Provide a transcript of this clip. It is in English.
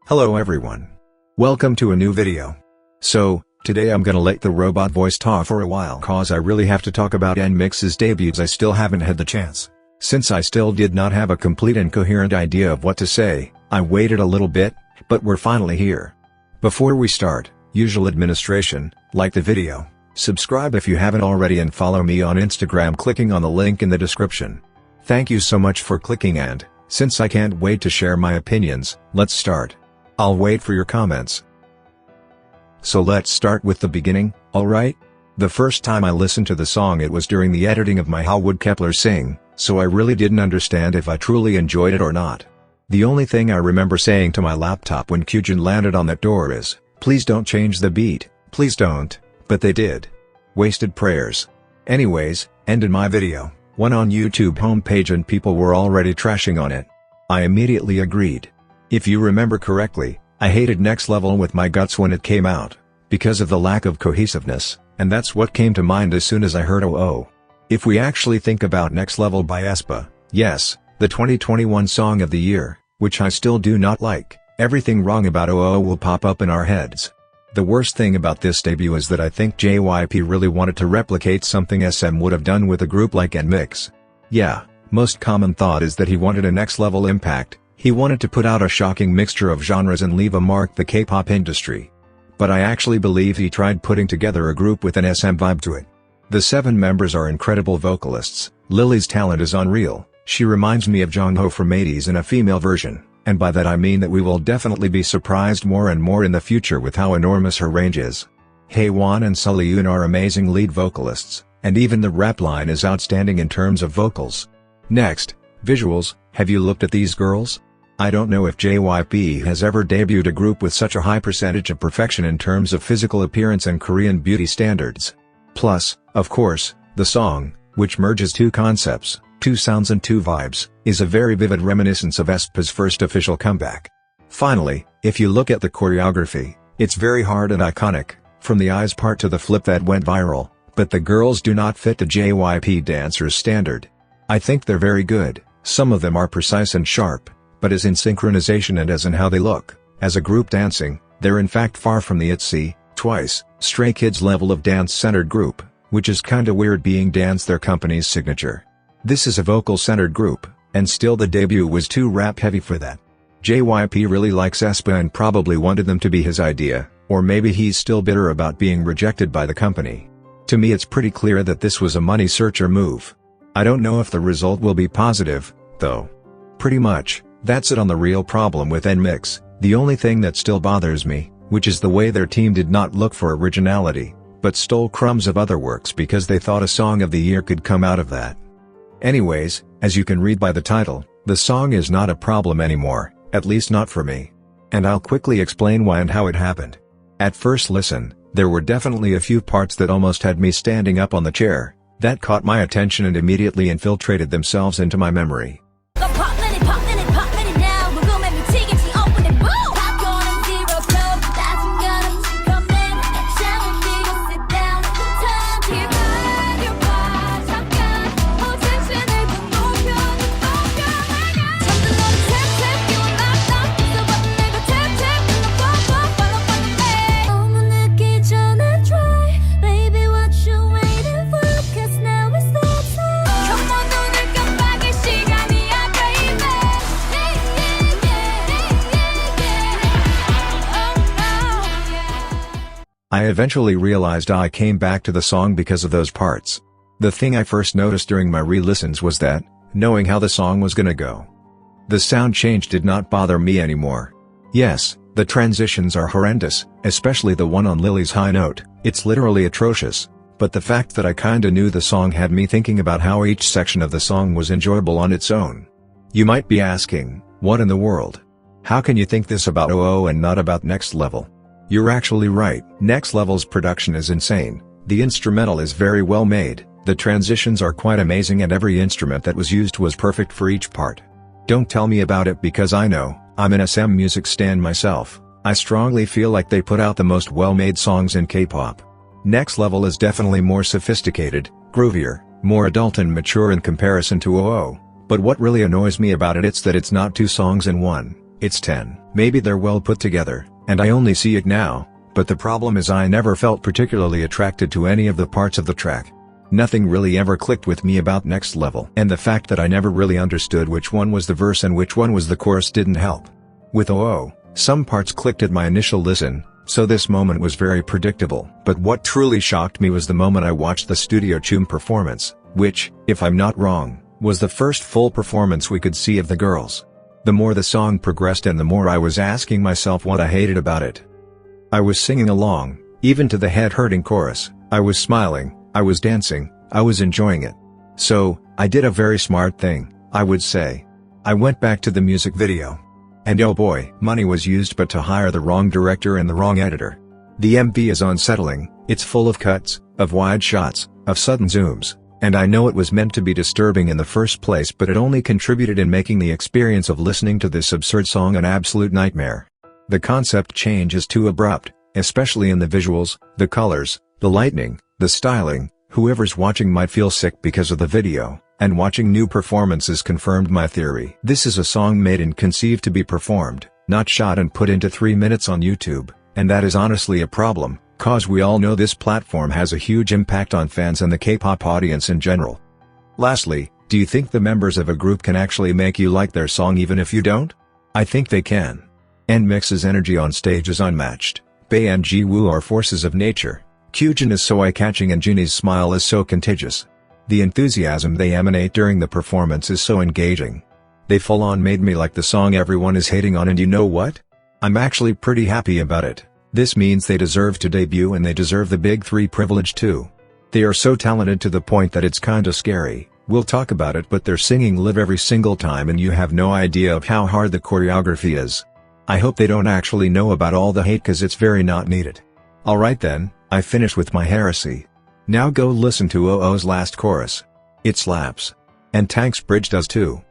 Hello everyone. Welcome to a new video. So, today I'm gonna let the robot voice talk for a while cause I really have to talk about nmixx's debuts. I still haven't had the chance. Since I still did not have a complete and coherent idea of what to say, I waited a little bit, but we're finally here. Before we start, usual administration, like the video, subscribe if you haven't already and follow me on Instagram clicking on the link in the description. Thank you so much for clicking and, since I can't wait to share my opinions, let's start. I'll wait for your comments. So let's start with the beginning, alright? The first time I listened to the song it was during the editing of my How Would Kepler Sing, so I really didn't understand if I truly enjoyed it or not. The only thing I remember saying to my laptop when Kyujin landed on that door is, please don't change the beat, please don't, but they did. Wasted prayers. Anyways, ended my video, went on YouTube homepage and people were already trashing on it. I immediately agreed. If you remember correctly, I hated Next Level with my guts when it came out, because of the lack of cohesiveness, and that's what came to mind as soon as I heard Oh. If we actually think about Next Level by aespa, yes, the 2021 song of the year, which I still do not like, everything wrong about Oh will pop up in our heads. The worst thing about this debut is that I think JYP really wanted to replicate something SM would have done with a group like nmixx. Yeah, most common thought is that he wanted a next level impact. He wanted to put out a shocking mixture of genres and leave a mark the K-pop industry. But I actually believe he tried putting together a group with an SM vibe to it. The 7 members are incredible vocalists, Lily's talent is unreal, she reminds me of Jongho from 80s in a female version, and by that I mean that we will definitely be surprised more and more in the future with how enormous her range is. Haewon and Sullyoon are amazing lead vocalists, and even the rap line is outstanding in terms of vocals. Next, visuals, have you looked at these girls? I don't know if JYP has ever debuted a group with such a high percentage of perfection in terms of physical appearance and Korean beauty standards. Plus, of course, the song, which merges 2 concepts, 2 sounds and 2 vibes, is a very vivid reminiscence of aespa's first official comeback. Finally, if you look at the choreography, it's very hard and iconic, from the eyes part to the flip that went viral, but the girls do not fit the JYP dancers' standard. I think they're very good, some of them are precise and sharp, but as in synchronization and as in how they look, as a group dancing, they're in fact far from the ITZY, Twice, Stray Kids level of dance-centered group, which is kinda weird being dance their company's signature. This is a vocal-centered group, and still the debut was too rap-heavy for that. JYP really likes aespa and probably wanted them to be his idea, or maybe he's still bitter about being rejected by the company. To me it's pretty clear that this was a money-searcher move. I don't know if the result will be positive, though. Pretty much. That's it on the real problem with nmixx. The only thing that still bothers me, which is the way their team did not look for originality, but stole crumbs of other works because they thought a song of the year could come out of that. Anyways, as you can read by the title, the song is not a problem anymore, at least not for me. And I'll quickly explain why and how it happened. At first listen, there were definitely a few parts that almost had me standing up on the chair, that caught my attention and immediately infiltrated themselves into my memory. I eventually realized I came back to the song because of those parts. The thing I first noticed during my re-listens was that, knowing how the song was gonna go, the sound change did not bother me anymore. Yes, the transitions are horrendous, especially the one on Lily's high note, it's literally atrocious, but the fact that I kinda knew the song had me thinking about how each section of the song was enjoyable on its own. You might be asking, what in the world? How can you think this about Oh and not about Next Level? You're actually right. Next Level's production is insane, the instrumental is very well made, the transitions are quite amazing and every instrument that was used was perfect for each part. Don't tell me about it because I know, I'm an SM music stan myself, I strongly feel like they put out the most well-made songs in K-pop. Next Level is definitely more sophisticated, groovier, more adult and mature in comparison to Oh. But what really annoys me about it's that it's not 2 songs in one. It's 10. Maybe they're well put together, and I only see it now, but the problem is I never felt particularly attracted to any of the parts of the track. Nothing really ever clicked with me about Next Level, and the fact that I never really understood which one was the verse and which one was the chorus didn't help. With Oh, some parts clicked at my initial listen, so this moment was very predictable. But what truly shocked me was the moment I watched the studio tune performance, which, if I'm not wrong, was the first full performance we could see of the girls. The more the song progressed and the more I was asking myself what I hated about it. I was singing along, even to the head-hurting chorus, I was smiling, I was dancing, I was enjoying it. So, I did a very smart thing, I would say. I went back to the music video. And oh boy, money was used but to hire the wrong director and the wrong editor. The MV is unsettling, it's full of cuts, of wide shots, of sudden zooms, and I know it was meant to be disturbing in the first place, but it only contributed in making the experience of listening to this absurd song an absolute nightmare. The concept change is too abrupt, especially in the visuals, the colors, the lighting, the styling. Whoever's watching might feel sick because of the video, and watching new performances confirmed my theory. This is a song made and conceived to be performed, not shot and put into 3 minutes on YouTube, and that is honestly a problem, cause we all know this platform has a huge impact on fans and the K-pop audience in general. Lastly, do you think the members of a group can actually make you like their song even if you don't? I think they can. nmixx's energy on stage is unmatched, Bae and Jiwoo are forces of nature. Kyujin is so eye-catching and Jin's smile is so contagious. The enthusiasm they emanate during the performance is so engaging. They full-on made me like the song everyone is hating on, and you know what? I'm actually pretty happy about it. This means they deserve to debut and they deserve the big 3 privilege too. They are so talented to the point that it's kinda scary. We'll talk about it, but they're singing live every single time and you have no idea of how hard the choreography is. I hope they don't actually know about all the hate cause it's very not needed. Alright then, I finished with my heresy. Now go listen to OO's last chorus. It slaps. And Tank's bridge does too.